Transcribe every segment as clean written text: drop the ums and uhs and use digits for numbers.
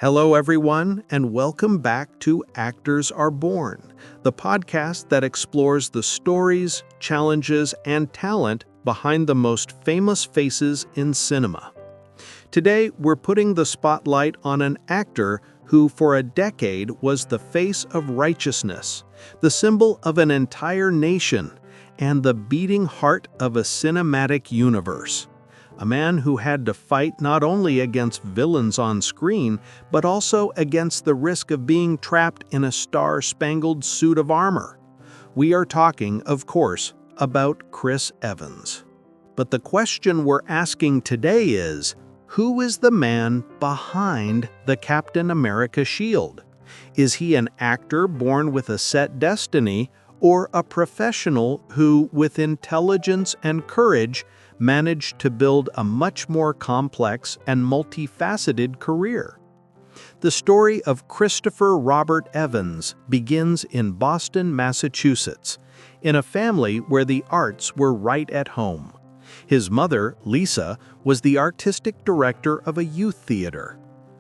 Hello, everyone, and welcome back to Actors Are Born, the podcast that explores the stories, challenges, and talent behind the most famous faces in cinema. Today, we're putting the spotlight on an actor who, for a decade, was the face of righteousness, the symbol of an entire nation, and the beating heart of a cinematic universe. A man who had to fight not only against villains on screen, but also against the risk of being trapped in a star-spangled suit of armor. We are talking, of course, about Chris Evans. But the question we're asking today is, who is the man behind the Captain America shield? Is he an actor born with a set destiny, or a professional who, with intelligence and courage, managed to build a much more complex and multifaceted career? The story of Christopher Robert Evans begins in Boston, Massachusetts, in a family where the arts were right at home. His mother, Lisa, was the artistic director of a youth theater.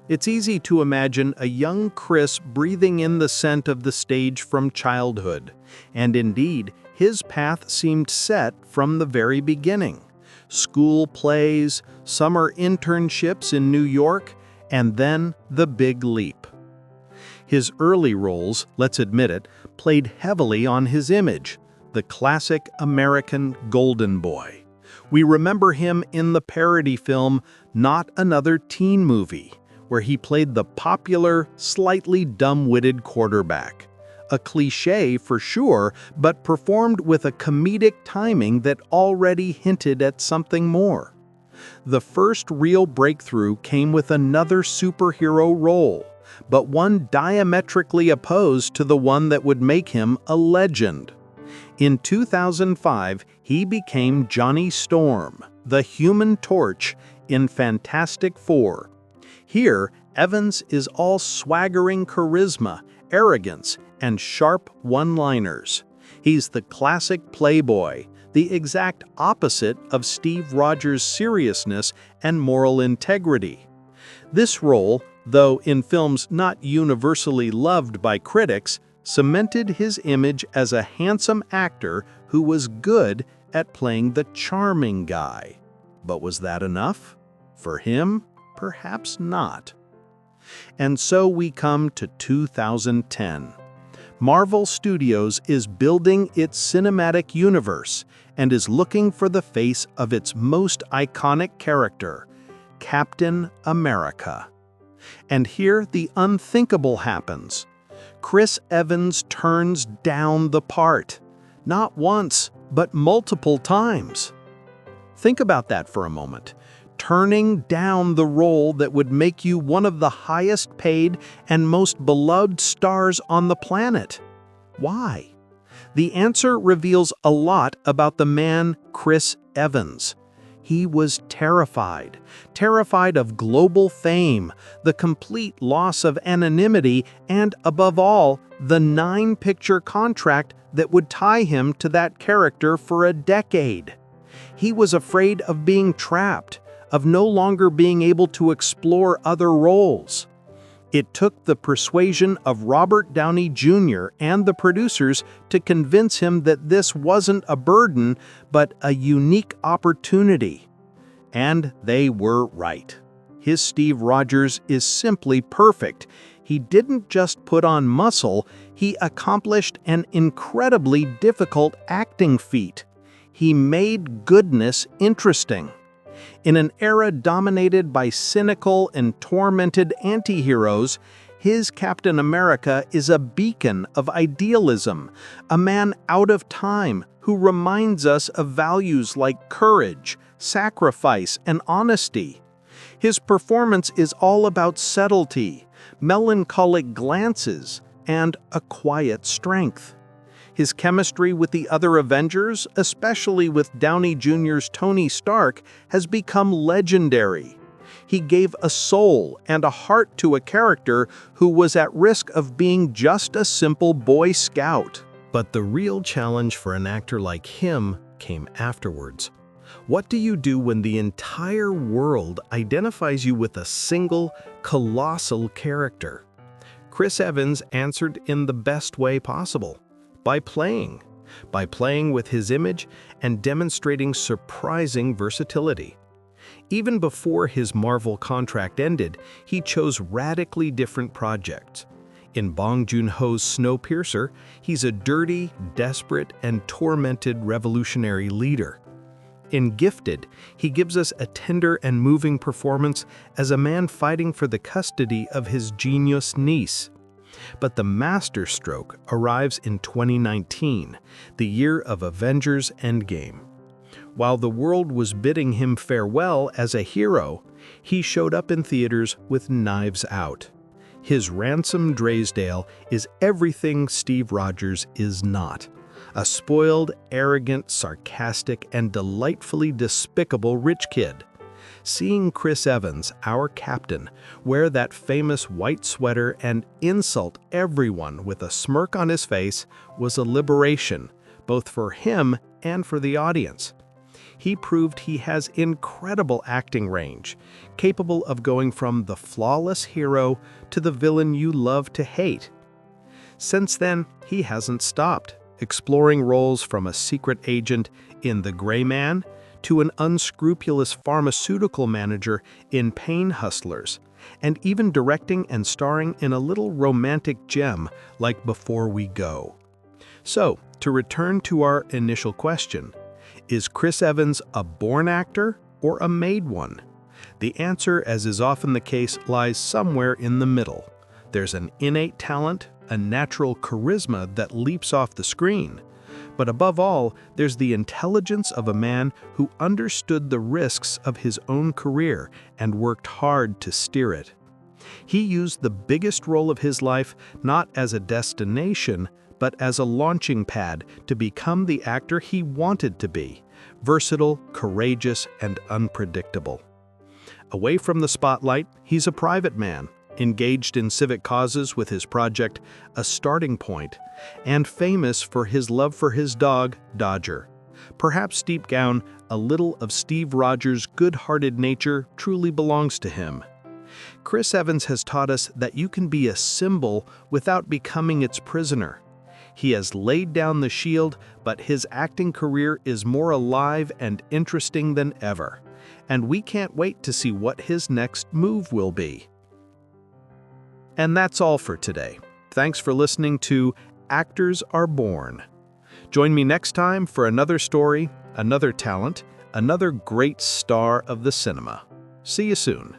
It's easy to imagine a young Chris breathing in the scent of the stage from childhood, and indeed, his path seemed set from the very beginning. School plays, summer internships in New York, and then the big leap. His early roles, let's admit it, played heavily on his image, the classic American golden boy. We remember him in the parody film Not Another Teen Movie, where he played the popular, slightly dumb-witted quarterback. A cliché for sure, but performed with a comedic timing that already hinted at something more. The first real breakthrough came with another superhero role, but one diametrically opposed to the one that would make him a legend. In 2005, he became Johnny Storm, the Human Torch, in Fantastic Four. Here, Evans is all swaggering charisma, arrogance, and sharp one-liners. He's the classic playboy, the exact opposite of Steve Rogers' seriousness and moral integrity. This role, though in films not universally loved by critics, cemented his image as a handsome actor who was good at playing the charming guy. But was that enough? For him, perhaps not. And so we come to 2010. Marvel Studios is building its cinematic universe and is looking for the face of its most iconic character, Captain America. And here the unthinkable happens. Chris Evans turns down the part, not once, but multiple times. Think about that for a moment. Turning down the role that would make you one of the highest paid and most beloved stars on the planet. Why? The answer reveals a lot about the man Chris Evans. He was terrified of global fame, the complete loss of anonymity, and above all, the 9-picture contract that would tie him to that character for a decade. He was afraid of being trapped, of no longer being able to explore other roles. It took the persuasion of Robert Downey Jr. and the producers to convince him that this wasn't a burden, but a unique opportunity. And they were right. His Steve Rogers is simply perfect. He didn't just put on muscle, he accomplished an incredibly difficult acting feat. He made goodness interesting. In an era dominated by cynical and tormented anti-heroes, his Captain America is a beacon of idealism, a man out of time who reminds us of values like courage, sacrifice, and honesty. His performance is all about subtlety, melancholic glances, and a quiet strength. His chemistry with the other Avengers, especially with Downey Jr.'s Tony Stark, has become legendary. He gave a soul and a heart to a character who was at risk of being just a simple Boy Scout. But the real challenge for an actor like him came afterwards. What do you do when the entire world identifies you with a single, colossal character? Chris Evans answered in the best way possible, by playing with his image and demonstrating surprising versatility. Even before his Marvel contract ended, he chose radically different projects. In Bong Joon-ho's Snowpiercer, he's a dirty, desperate, and tormented revolutionary leader. In Gifted, he gives us a tender and moving performance as a man fighting for the custody of his genius niece. But the masterstroke arrives in 2019, the year of Avengers Endgame. While the world was bidding him farewell as a hero, he showed up in theaters with Knives Out. His Ransom Drysdale is everything Steve Rogers is not. A spoiled, arrogant, sarcastic, and delightfully despicable rich kid. Seeing Chris Evans, our captain, wear that famous white sweater and insult everyone with a smirk on his face was a liberation, both for him and for the audience. He proved he has incredible acting range, capable of going from the flawless hero to the villain you love to hate. Since then, he hasn't stopped, exploring roles from a secret agent in The Gray Man to an unscrupulous pharmaceutical manager in Pain Hustlers, and even directing and starring in a little romantic gem like Before We Go. So, to return to our initial question, is Chris Evans a born actor or a made one? The answer, as is often the case, lies somewhere in the middle. There's an innate talent, a natural charisma that leaps off the screen. But above all, there's the intelligence of a man who understood the risks of his own career and worked hard to steer it. He used the biggest role of his life not as a destination, but as a launching pad to become the actor he wanted to be, versatile, courageous, and unpredictable. Away from the spotlight, he's a private man, engaged in civic causes with his project A Starting Point, and famous for his love for his dog, Dodger. Perhaps deep down, a little of Steve Rogers' good-hearted nature truly belongs to him. Chris Evans has taught us that you can be a symbol without becoming its prisoner. He has laid down the shield, but his acting career is more alive and interesting than ever. And we can't wait to see what his next move will be. And that's all for today. Thanks for listening to Actors Are Born. Join me next time for another story, another talent, another great star of the cinema. See you soon.